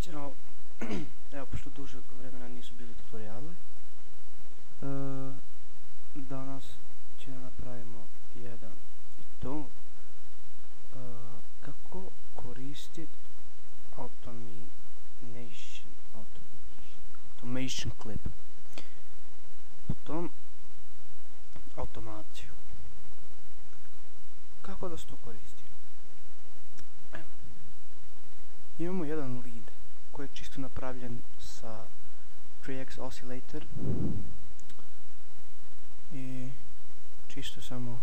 Ćemo, evo, pošto duže vremena nisu bili tutoriali, danas će napravimo jedan i to kako koristiti automation clip, potom automaciju. Kako da se to koristi? Evo, imamo jedan lead koji je čisto napravljen sa 3x oscillator i čisto samo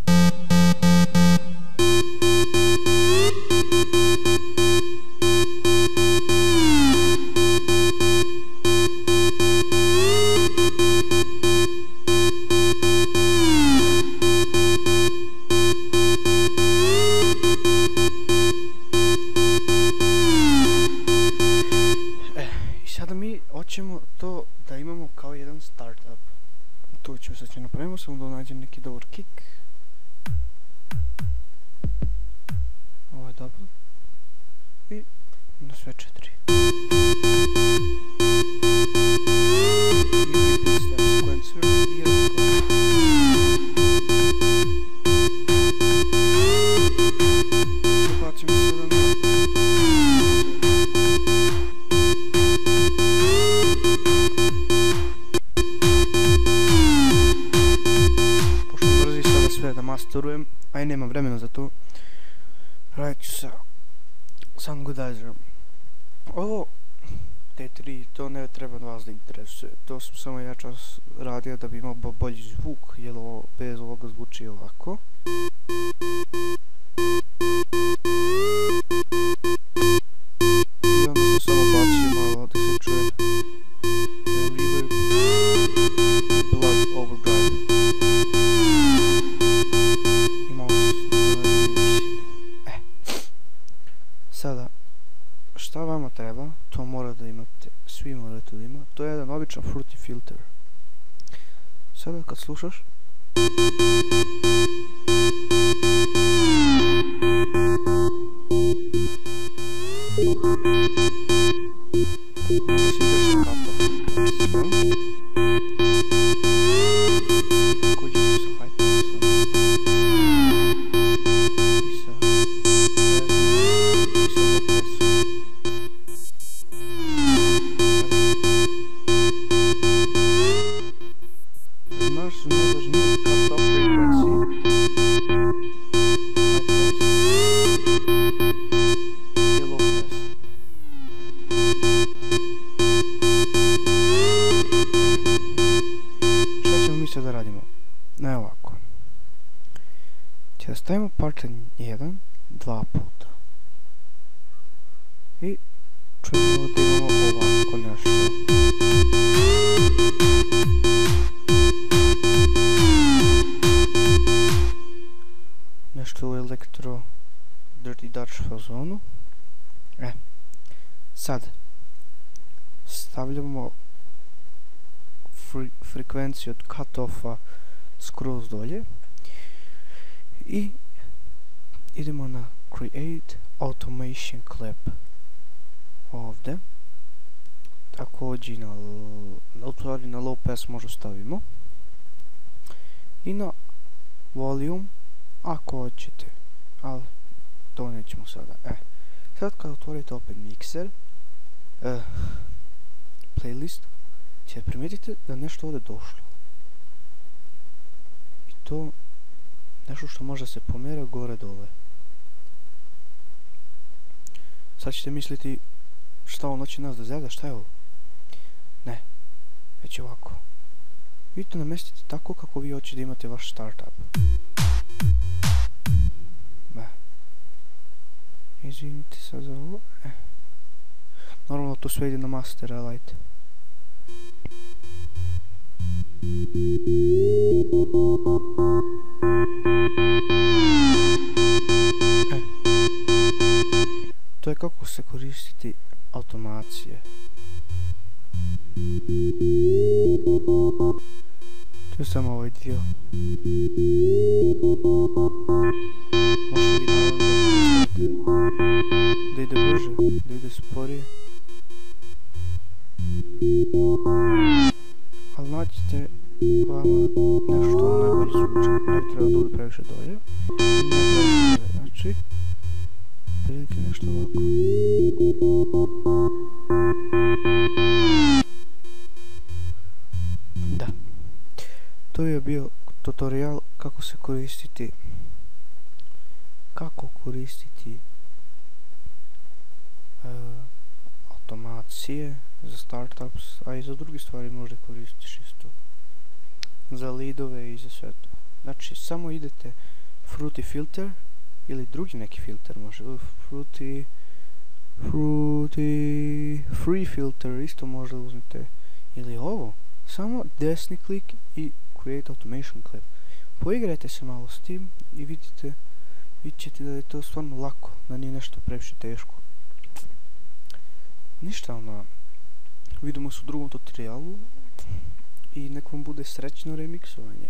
hoćemo to da imamo kao jedan startup. To ćemo sad napravimo, samo da nađem neki dobar kick. Ovo je dobro. I na sve 4. Masterujem, a i nemam vremena za to. Radit ću sa Sangudizerom. Ovo T3, to ne treba vas da interesuje. To sam samo ja čas radio da bi imao bolji zvuk, jer ovo bez ovoga zvuči ovako. I onda sam samo bacio malo da se čuje reverb, blood overdrive. Sada, šta vama treba, to mora da imate, svi morate da ima, to je jedan običan fruity filter. Sada kad slušaš, da radimo, ne ovako. Će da stavimo pattern 1 2 puta i čujemo da imamo ovako nešto. Nešto u elektro Dirty Dutch fazonu. Sad stavljamo frekvenciju od cut-offa skroz dolje i idemo na Create Automation Clip ovdje. Također na low pass možda stavimo i na volume ako hoćete, ali to nećemo sada. Sad kad otvorite opet mixer, playlist, će primijetiti da nešto ovdje došlo. I to nešto što može se pomjera gore dole. Sad ćete misliti šta on hoće nas da zjada, šta je ovo? Ne, već ovako. Vi to namestite tako kako vi hoćete da imate vaš startup. Izvinite sad za ovo. Normalno to sve ide na master highlight. To je kako se koristiti automacije. To je samo ovaj dio. Možete vi naravno da ide brže, da ide sporije. Ali nađite vama nešto što najbolje zvuči. Ne treba da bude previše dolje. Ne previše dolje, znači prilike nešto ovako. Da. To je bio tutorial kako koristiti automacije za startups, a i za druge stvari možda koristiš isto. Za leadove i za sve to. Znači, samo idete Fruity filter ili drugi neki filter može. Free filter isto možda uzmete. Ili ovo. Samo desni klik i create automation clip. Poigrajte se malo s tim i vidjet ćete da je to stvarno lako, da nije nešto previše teško. Ništa, ono, vidimo se u drugom tutorialu i nek vam bude srećno remiksovanje.